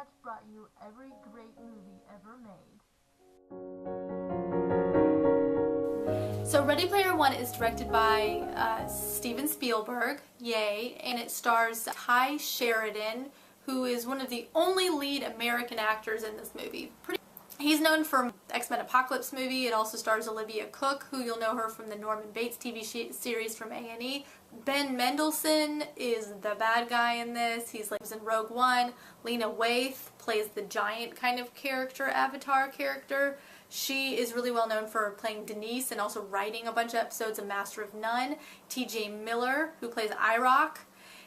much brought you every great movie ever made. So Ready Player One is directed by Steven Spielberg, yay, and it stars Ty Sheridan, who is one of the only lead American actors in this movie. He's known for X-Men Apocalypse movie. It also stars Olivia Cooke, who you'll know her from the Norman Bates TV series from A&E. Ben Mendelsohn is the bad guy in this. He was in Rogue One. Lena Waithe plays the giant kind of character, Avatar character. She is really well known for playing Denise and also writing a bunch of episodes of Master of None. T.J. Miller, who plays IROC.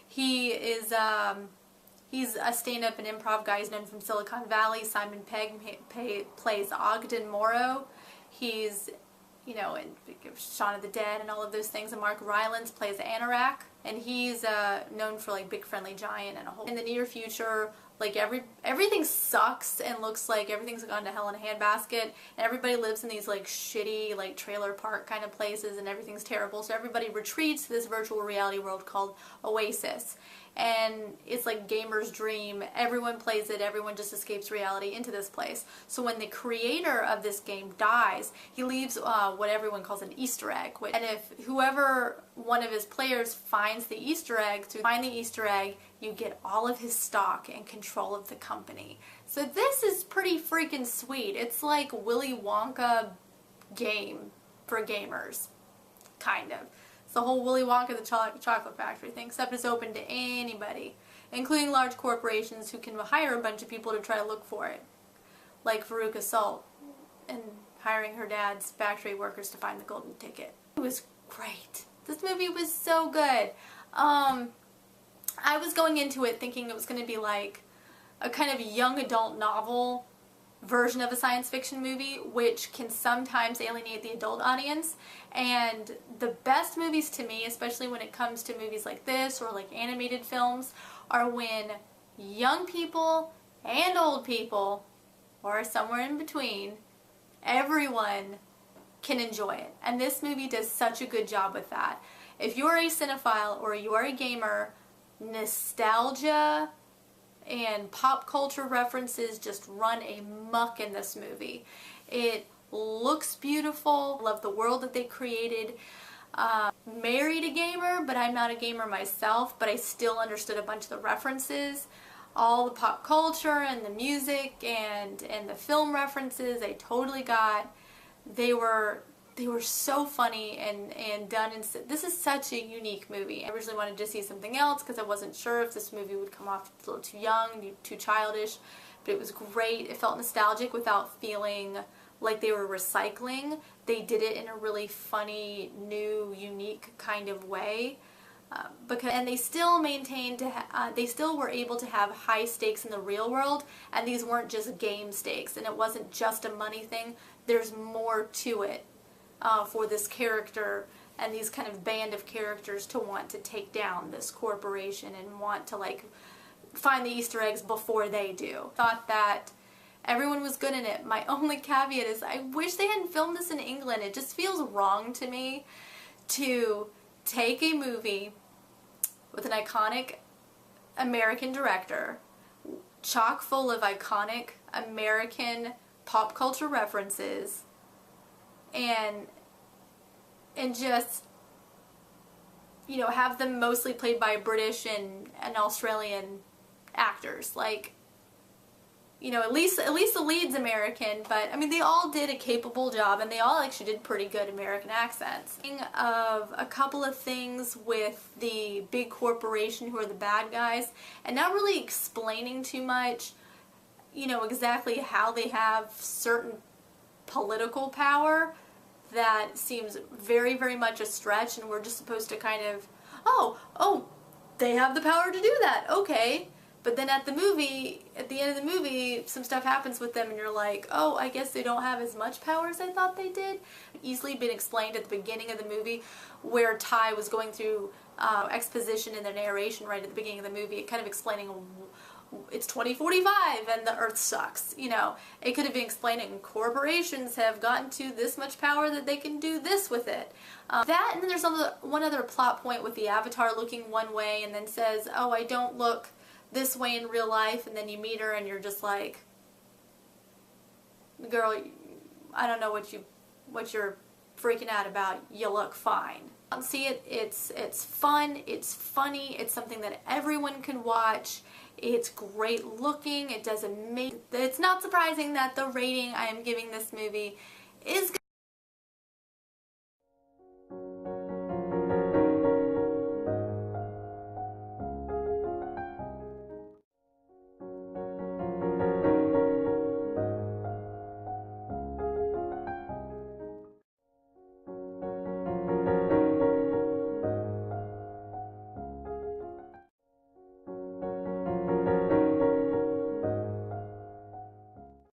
He's a stand-up and improv guy. He's known from Silicon Valley. Simon Pegg plays Ogden Morrow. He's, in Shaun of the Dead and all of those things. And Mark Rylance plays Anorak. And he's known for Big Friendly Giant and a whole. In the near future, everything sucks and looks like everything's gone to hell in a handbasket. And everybody lives in these shitty trailer park kind of places, and everything's terrible. So everybody retreats to this virtual reality world called Oasis. And it's like gamer's dream. Everyone plays it. Everyone just escapes reality into this place. So when the creator of this game dies, he leaves what everyone calls an Easter egg. And if whoever one of his players finds the Easter egg, you get all of his stock and control of the company. So this is pretty freaking sweet. It's like Willy Wonka game for gamers, kind of. It's the whole Willy Wonka the Chocolate Factory thing, except it's open to anybody, including large corporations who can hire a bunch of people to try to look for it, like Veruca Salt and hiring her dad's factory workers to find the golden ticket. It was great. This movie was so good. I was going into it thinking it was going to be like a kind of young adult novel version of a science fiction movie, which can sometimes alienate the adult audience. And the best movies to me, especially when it comes to movies like this or animated films, are when young people and old people, or somewhere in between, everyone can enjoy it. And this movie does such a good job with that. If you're a cinephile or you are a gamer, nostalgia and pop culture references just run amok in this movie. It looks beautiful. Love the world that they created. Married a gamer, but I'm not a gamer myself, but I still understood a bunch of the references. All the pop culture and the music and the film references I totally got. They were so funny and done. And this is such a unique movie. I originally wanted to see something else because I wasn't sure if this movie would come off a little too young, too childish, but it was great. It felt nostalgic without feeling like they were recycling. They did it in a really funny, new, unique kind of way. And they still maintained they still were able to have high stakes in the real world, and these weren't just game stakes, and it wasn't just a money thing. There's more to it for this character and these kind of band of characters to want to take down this corporation and want to find the Easter eggs before they do. Thought that everyone was good in it. My only caveat is I wish they hadn't filmed this in England. It just feels wrong to me to take a movie with an iconic American director, chock full of iconic American pop culture references, and just, have them mostly played by British and Australian actors. At least the lead's American, but I mean they all did a capable job, and they all actually did pretty good American accents. Thinking of a couple of things with the big corporation who are the bad guys, and not really explaining too much, exactly how they have certain political power. That seems very, very much a stretch, and we're just supposed to kind of, oh, they have the power to do that, okay. But then at the end of the movie, some stuff happens with them and you're like, oh, I guess they don't have as much power as I thought they did. Easily been explained at the beginning of the movie, where Ty was going through exposition in the narration right at the beginning of the movie, kind of explaining it's 2045 and the earth sucks. It could have been explaining corporations have gotten to this much power that they can do this with it. That, and then there's one other plot point with the Avatar looking one way and then says, oh, I don't look this way in real life, and then you meet her and you're just like, girl, I don't know what you're freaking out about. You look fine. See it. It's fun. It's funny. It's something that everyone can watch. It's great looking. It does amazing. It's not surprising that the rating I am giving this movie is good.